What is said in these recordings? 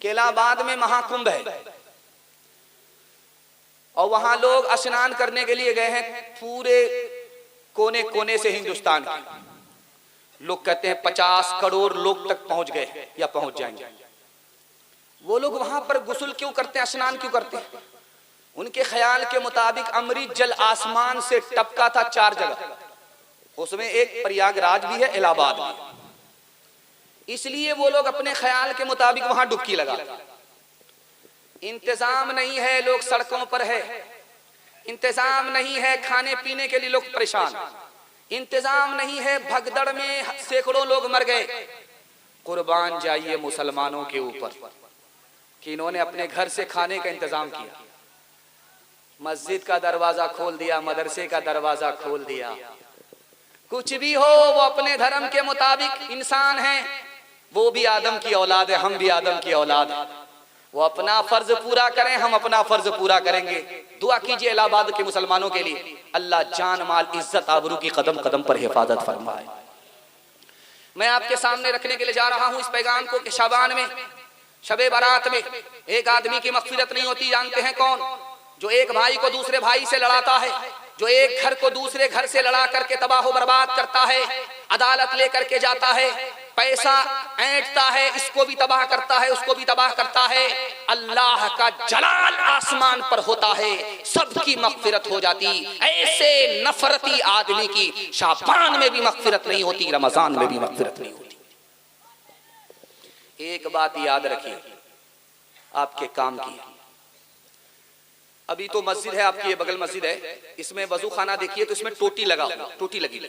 कि इलाहाबाद में महाकुंभ है और वहां लोग स्नान करने के लिए गए हैं, पूरे कोने कोने से हिंदुस्तान के लोग कहते हैं 50 करोड़ लोग तक पहुंच गए या पहुंच जाएंगे। वो लोग वहां पर गुस्ल क्यों करते हैं, स्नान क्यों करते हैं? उनके ख्याल के मुताबिक अमृत जल आसमान से टपका था 4 जगह, उसमें एक प्रयागराज भी है, इलाहाबाद भी है। इसलिए वो लोग अपने ख्याल के मुताबिक वहां डुबकी लगाते हैं। इंतजाम नहीं है, लोग सड़कों पर है, इंतजाम नहीं है, खाने पीने के लिए लोग परेशान, इंतजाम नहीं है, भगदड़ में सैकड़ों लोग मर गए। कुर्बान जाइए मुसलमानों के ऊपर कि इन्होंने अपने घर से खाने का इंतजाम किया, मस्जिद का दरवाजा खोल दिया, मदरसे का दरवाजा खोल दिया। कुछ भी हो, वो अपने धर्म के मुताबिक इंसान हैं, वो भी आदम की औलाद है, हम भी आदम की औलाद है। वो अपना फर्ज पूरा करें, हम अपना फर्ज पूरा करेंगे। दुआ कीजिए इलाहाबाद के मुसलमानों के लिए, अल्लाह जान माल इज्जत आबरू की कदम कदम पर हिफाजत फरमाए। मैं आपके सामने रखने के लिए जा रहा हूं इस पैगाम को कि शाबान में, शबे बारात में एक आदमी की मगफिरत नहीं होती। जानते हैं कौन? जो एक भाई को दूसरे भाई से लड़ाता है, जो एक घर को दूसरे घर से लड़ा करके तबाह बर्बाद करता है, अदालत लेकर के जाता है, पैसा ऐंठता है, इसको भी तबाह करता है, उसको भी तबाह करता है। अल्लाह का जलाल आसमान पर होता है, सबकी मगफिरत हो जाती। ऐसे नफरती आदमी की शाबान में भी मगफिरत नहीं होती, रमजान में भी मगफिरत नहीं होती। एक बात याद रखिए, आपके काम की। अभी तो मस्जिद है आपकी, ये बगल मस्जिद है, इसमें वजू खाना देखिए तो इसमें टोटी लगा, टोटी लगी।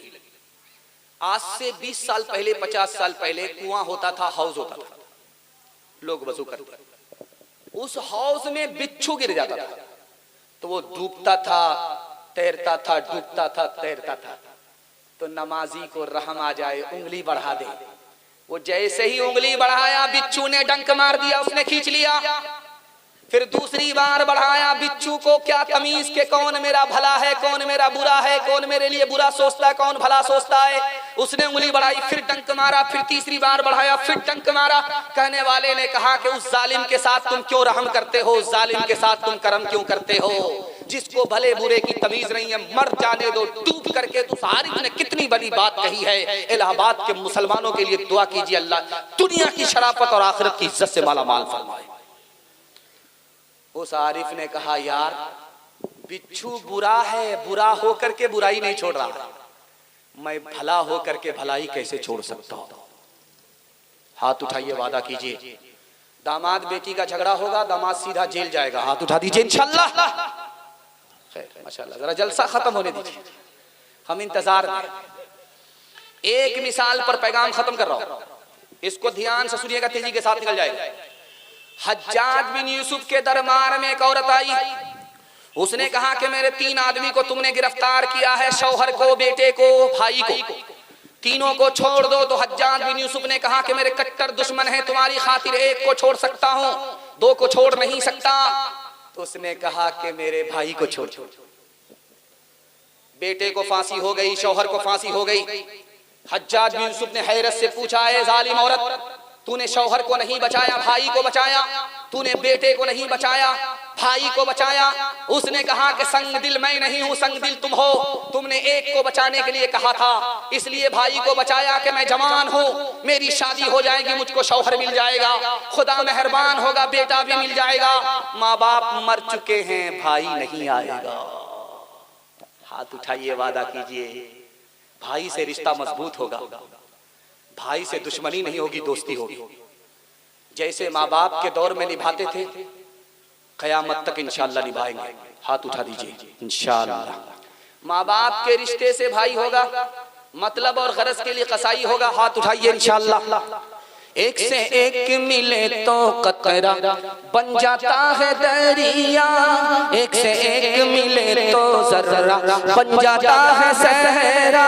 आज से 20 साल पहले, 50 साल पहले कुआं होता था, हाउस होता था, लोग वजू करते। उस हाउस में बिच्छू गिर जाता था तो वो डूबता था, तैरता था, डूबता था, तैरता था। तो नमाजी को रहम आ जाए, उंगली बढ़ा दे। वो जैसे ही उंगली बढ़ाया, बिच्छू ने डंक मार दिया, उसने खींच लिया। फिर दूसरी बार बढ़ाया, बिच्छू को क्या तमीज के कौन मेरा भला है, कौन मेरा बुरा है, कौन मेरे लिए बुरा सोचता है, कौन भला सोचता है। उसने उंगली बढ़ाई, फिर डंक मारा, फिर तीसरी बार बढ़ाया, फिर डंक मारा। कहने वाले ने कहा कि उस जालिम के साथ तुम क्यों रहम करते हो, उस जालिम के साथ तुम करम क्यों करते हो, जिसको भले बुरे की तमीज नहीं है, मर जाने दो डूब करके। तो आरिफ ने कितनी बड़ी बात कही है। इलाहाबाद के मुसलमानों के लिए दुआ कीजिए, अल्लाह दुनिया की शराफत और आखिरत की इज्जत से माला माल फरमाए। उस आरिफ ने कहा, यार बिच्छू बुरा है, बुरा होकर के बुराई नहीं छोड़ रहा, मैं भला होकर के भलाई कैसे छोड़ सकता हूं? हाथ उठाइए, वादा कीजिए। दामाद बेटी का झगड़ा होगा, दामाद सीधा जेल जाएगा, हाथ उठा दीजिए इंशाल्लाह। खैर माशाल्लाह, जरा जलसा खत्म होने दीजिए, हम इंतजार में। एक मिसाल पर पैगाम खत्म कर रहा हूं, इसको ध्यान से सुनिएगा, तेजी के साथ निकल जाएगा। हज्जाज बिन यूसुफ के दरबार में एक औरत आई, उसने कहा कि मेरे 3 आदमी को तुमने गिरफ्तार किया है, शौहर को, बेटे को, भाई को, तीनों को छोड़ दो। तो हज्जाज बिन यूसुफ ने कहा कि मेरे कट्टर दुश्मन हैं, तुम्हारी खातिर एक को छोड़ सकता हूं, 2 को छोड़ नहीं सकता। तो उसने कहा कि मेरे भाई को छोड़। बेटे को फांसी हो गई, शौहर को फांसी हो गई। हज्जाज बिन यूसुफ ने हैरत से पूछा, ए जालिम औरत, तूने शौहर को नहीं बचाया, भाई को बचाया, तूने बेटे को नहीं बचाया, भाई को बचाया। उसने कहा कि संग दिल मैं नहीं हूं, संग दिल तुम हो। तुमने एक को बचाने के लिए कहा था, इसलिए भाई को बचाया कि मैं जवान हूं, मेरी शादी हो जाएगी, मुझको शौहर मिल जाएगा, खुदा मेहरबान होगा, बेटा भी मिल जाएगा। माँ बाप मर चुके हैं, भाई नहीं आएगा। हाथ उठाइए, वादा कीजिए, भाई से रिश्ता मजबूत होगा, भाई से दुश्मनी नहीं होगी, दोस्ती होगी। जैसे माँ बाप के दौर में निभाते थे, कयामत तक इंशाअल्लाह निभाएंगे। हाथ उठा दीजिए इंशाअल्लाह। माँ बाप के रिश्ते से भाई होगा, मतलब और गरज के लिए कसाई होगा। हाथ उठाइए इंशाअल्लाह। एक से एक मिले तो कतरा बन जाता है दरिया, एक से एक मिले तो जर्रा बन जाता है सहरा,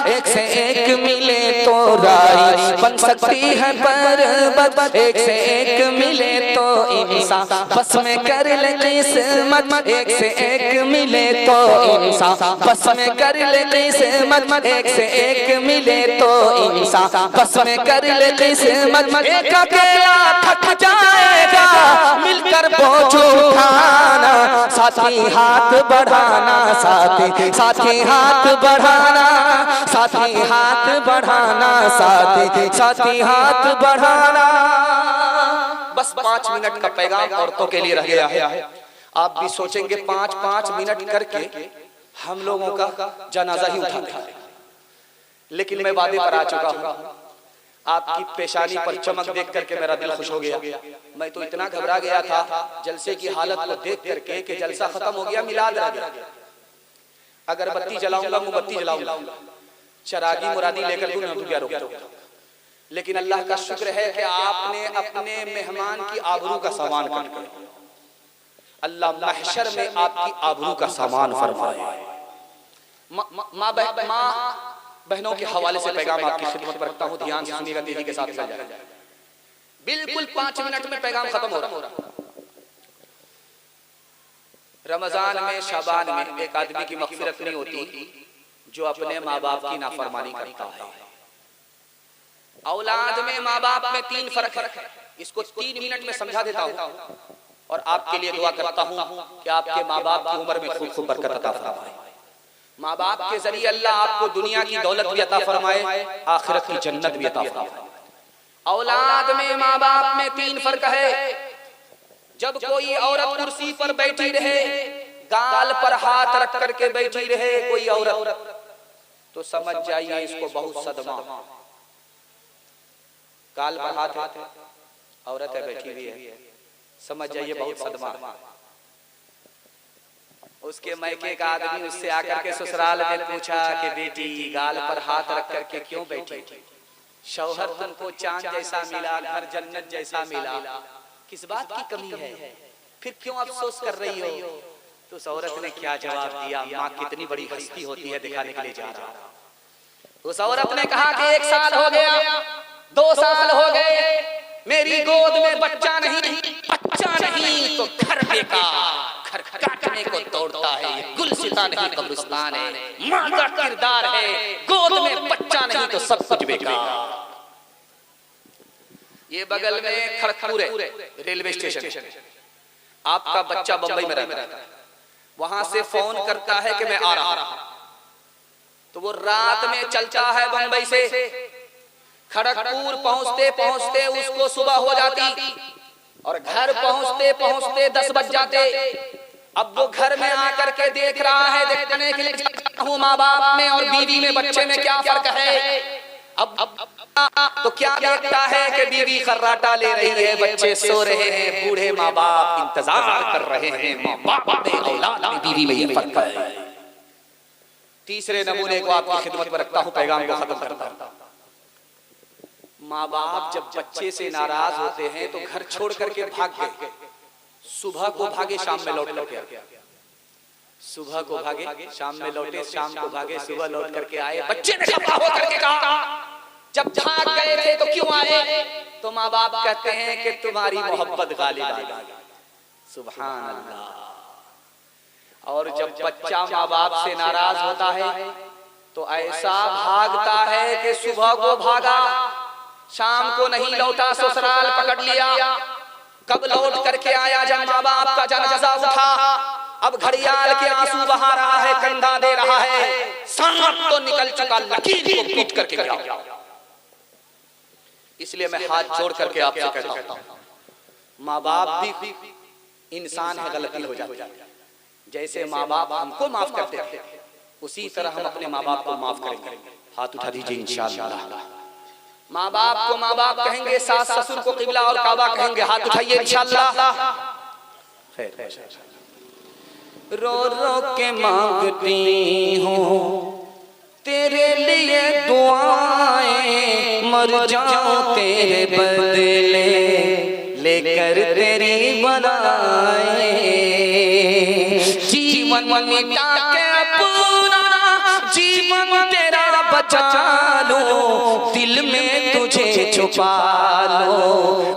एक से एक मिले तो राई बन सकती है पर्वत, एक से एक मिले तो इंसान बस में कर ले किस्मत, एक से एक मिले तो इंसान बस में कर ले किस्मत, एक से एक मिले तो इंसान बस में कर ले किस्मत। एक अकेला थक जाए साथी हाथ बढ़ाना, साथी साथी हाथ बढ़ाना, साथी हाथ बढ़ाना, साथी साथी हाथ बढ़ाना। बस 5 मिनट का पैगाम औरतों के लिए रह गया है। आप भी सोचेंगे 5-5 मिनट करके हम लोगों का जनाजा ही उठा दें, लेकिन मैं वादे पर आ चुका हूँ। आपकी पेशानी पर चमक देख करके मेरा दिल खुश हो गया। मैं तो इतना घबरा गया था जलसे की हालत को देख करके कि जलसा खत्म हो गया, मिलाद रह गया। अगरबत्ती जलाऊंगा, मोमबत्ती जलाऊंगा, चरागी मुरादी लेकर दूंगा, लेकिन अल्लाह का शुक्र है कि आपने अपने मेहमान की आबरू का सामान काट कर अल्लाह महशर में आपकी आबरू का सामान फरमाए। माँ बहनों के हवाले से पैगाम आपकी खिदमत पर रखता हूँ, ध्यान से सुनिएगा, तेजी के साथ चल जाए। बिल्कुल 5 मिनट में पैगाम खत्म हो रहा। रमजान में, शाबान में एक आदमी की मग़फ़िरत नहीं होती जो अपने माँ बाप की नाफरमानी करता है। औलाद में, माँ बाप में 3 फर्क है। इसको 3 मिनट में समझा देता हूँ और आपके लिए दुआ करता हूँ कि आपके माँ बाप की उम्र में खूब बरकत अता फरमाए। माँ बाप के जरिए अल्लाह आपको दुनिया की दौलत भी अता फरमाए, आखिरत की जन्नत भी अता फरमाए। औलाद में, माँ बाप में 3 फर्क है। जब कोई औरत कुर्सी पर बैठी रहे, गाल पर हाथ रख करके बैठी रहे कोई औरत, तो समझ जाइए इसको बहुत सदमा। गाल पर हाथ है, औरत है बैठी हुई है, समझ जाइए बहुत सदमा। उसके मैके का आदमी उससे आकर के ससुराल में पूछा कि बेटी गाल पर हाथ रख करके क्यों बैठी? शौहर तुमको चांद जैसा मिला, घर जन्नत जैसा मिला, किस बात की कमी है, फिर क्यों अफसोस कर रही हो? तो उस औरत ने क्या जवाब दिया, माँ कितनी बड़ी हस्ती होती है दिखाने के लिए जा रहा। उस औरत ने कहा कि 1 साल हो गया, 2 साल हो गए, मेरी गोद में बच्चा नहीं तो घर बेकार, घर काटने को तोड़ता है, ये गुलसिता नहीं कब्रिस्तान है। माँ का किरदार है, गोद में बच्चा नहीं तो सब कुछ बेकार। ये बगल में खड़गपुर रेलवे स्टेशन, आपका बच्चा बंबई में रहता है, वहां से फोन करता है कि मैं आ रहा, तो वो रात में चलता है बंबई से। खड़गपुर पहुंचते पहुंचते उसको सुबह हो जाती और घर पहुंचते पहुंचते 10 बज जाते। अब वो घर में आकर के देख रहा है, देखने के लिए हूँ माँ बाप में और बीवी में, बच्चे में क्या फर्क है। अब तो क्या देखता है कि बीवी खर्राटा ले रही है, बच्चे सो रहे हैं, बूढ़े माँ बाप इंतजार कर रहे हैं। माँ बाप में, औलाद में, बीवी में ये फर्क है। तीसरे नमूने को आपकी खिदमत में रखता हूँ, पैगाम को खत्म करता हूँ। माँ बाप जब बच्चे से नाराज होते हैं तो घर छोड़ करके भाग गए, सुबह को भागे शाम में लौट करके, सुबह को भागे शाम में लौटे, शाम को भागे सुबह लौट करके आए। बच्चे ने खफा हो करके कहा जब भाग गए थे तो क्यों आए? तो माँ बाप कहते हैं कि तुम्हारी मोहब्बत गालिब आ गई। सुभान अल्लाह। और जब बच्चा माँ बाप से नाराज होता है तो ऐसा भागता है कि सुबह को भागा, शाम को नहीं लौटा, ससुराल पकड़ लिया। कब लौट करके आया? जब माँ बाप का जनाजा उठा। अब घड़ियाल के आंसू बहा रहा है, कंधा दे रहा है, सांप तो निकल चुका, लकीर को पीट करके गिरा। इसलिए मैं हाथ जोड़ करके आपसे कहता हूँ, माँ बाप भी इंसान है, गलती हो जाती है। जैसे माँ बाप हमको माफ करते थे उसी तरह हम अपने माँ बाप को माफ करेंगे। हाथ उठा दीजिए इंशाअल्लाह। माँ बाप को माँ बाप कहेंगे, सास ससुर को किबला और काबा कहेंगे। हाथ उठाइए इंशाअल्लाह। रो रो के मांगती हूँ तेरे लिए दुआएं, मर जाऊं तेरे बदले लेकर तेरी बनाए। जीवन मिटा के अपना जीवन तेरा बचा लो, दिल में तुझे छुपा लो।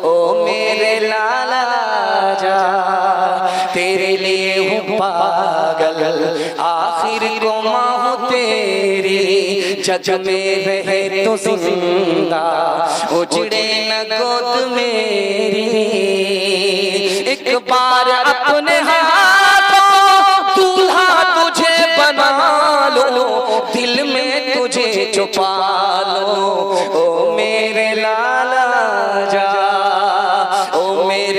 ओ मेरे लाला जा, तेरे लिए हूँ पागल, आखिर को माँ हूँ तेरी। जग में रहे तो जिंदा, उजड़े न गोद मेरी। एक बार अपने हाथों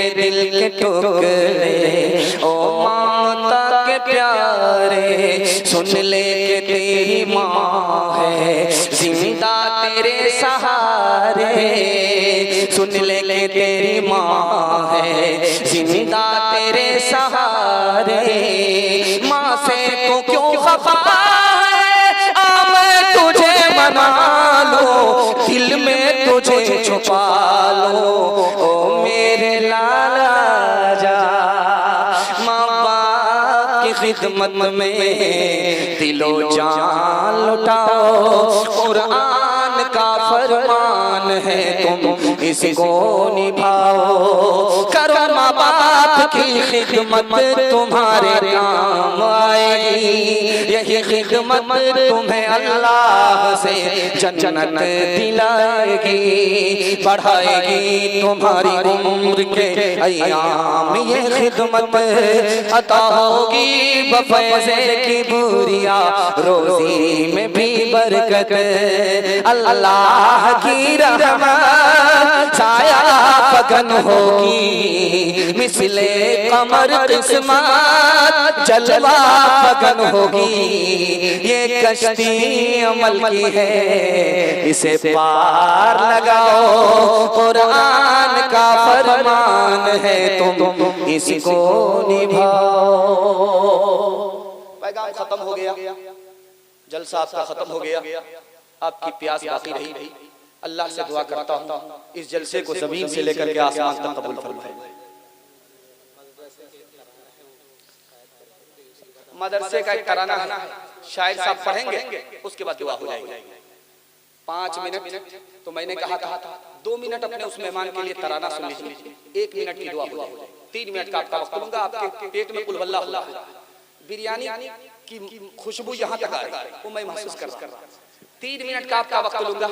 तेरे दिल के टुकड़े ओ ममता के प्यारे, सुन ले के तेरी माँ है जिंदा तेरे सहारे, सुन ले के तेरी माँ है जिंदा तेरे सहारे। माँ से तो क्यों खफा है, आ मैं तुझे मना लो, दिल में तुझे छुपा लो, ओ मेरे लाला जा। माँ बाप की खिदमत में दिलो जान लुटाओ, कुरान का फरमान है तुम इसको निभाओ। करो माँ बाप की खिदमत तुम्हारे काम आएगी, यही खिदमत तुम्हें अल्लाह से जन्नत दिलाएगी, बढ़ाएगी तुम्हारी उम्र के अय्याम। ये खिदमत अता होगी बफैज़े की बुरिया, रोज़ी में भी बरकत, अल्लाह की रहमत साया फगन होगी, मिसले कमर किस्मत जलवा फगन होगी। ये कश्ती अमल की है, इसे पार लगाओ, कुरान का फरमान है तुम इसको निभाओ। पैगाम खत्म हो गया, जलसा आपका खत्म हो गया, आपकी प्यास बाकी रही। अल्लाह से दुआ करता हूँ इस जलसे को ज़मीन से लेकर के आसमान तक कबूल फरमाए। मदरसे का एक तराना है, शायद साहब पढ़ेंगे, उसके बाद दुआ हो जाएगी। 5 मिनट तो मैंने कहा था, 2 मिनट अपने उस मेहमान के लिए तराना सुन लीजिए, 1 मिनट की दुआ हो जाएगी। 3 मिनट का आपका वक्त लूंगा, आपके पेट में कुल वल्लाह हो, बिरयानी की खुशबू यहाँ तक आ रही है, वो मैं महसूस कर रहा हूँ। 3 मिनट का आपका वक्त लूंगा,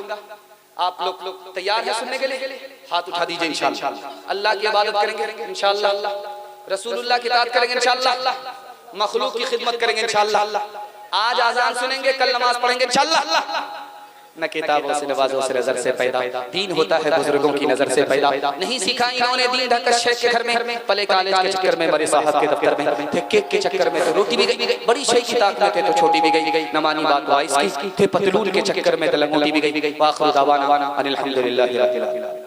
आप लोग तैयार है सुनने के लिए? हाथ उठा दीजिए। इंशाअल्लाह अल्लाह की इबादत करेंगे, इंशाअल्लाह रसूलुल्लाह की इताअत करेंगे, इंशाअल्लाह मखलूक की खिदमत करेंगे, इंशाअल्लाह आज आजान सुनेंगे, कल नमाज पढ़ेंगे, इंशाअल्लाह। न किताबों से नवाजों से नजर से पैदा, दीन होता है बुजुर्गों की नजर से पैदा। नहीं सीखा इन्होंने दीन ढंग शेख के घर में, पले कॉलेज के चक्कर में, बड़े साहब के दफ्तर में थे, केक के चक्कर में तो रोटी भी गई, बड़ी शेख की ताकत में थे तो छोटी भी गई, न मानी बात वाइस की थे, पतलून के चक्कर में तो लंगोटी भी गई। वाखिर दावाना अनिल हम्दुलिल्लाहि रब्बिल आलमीन।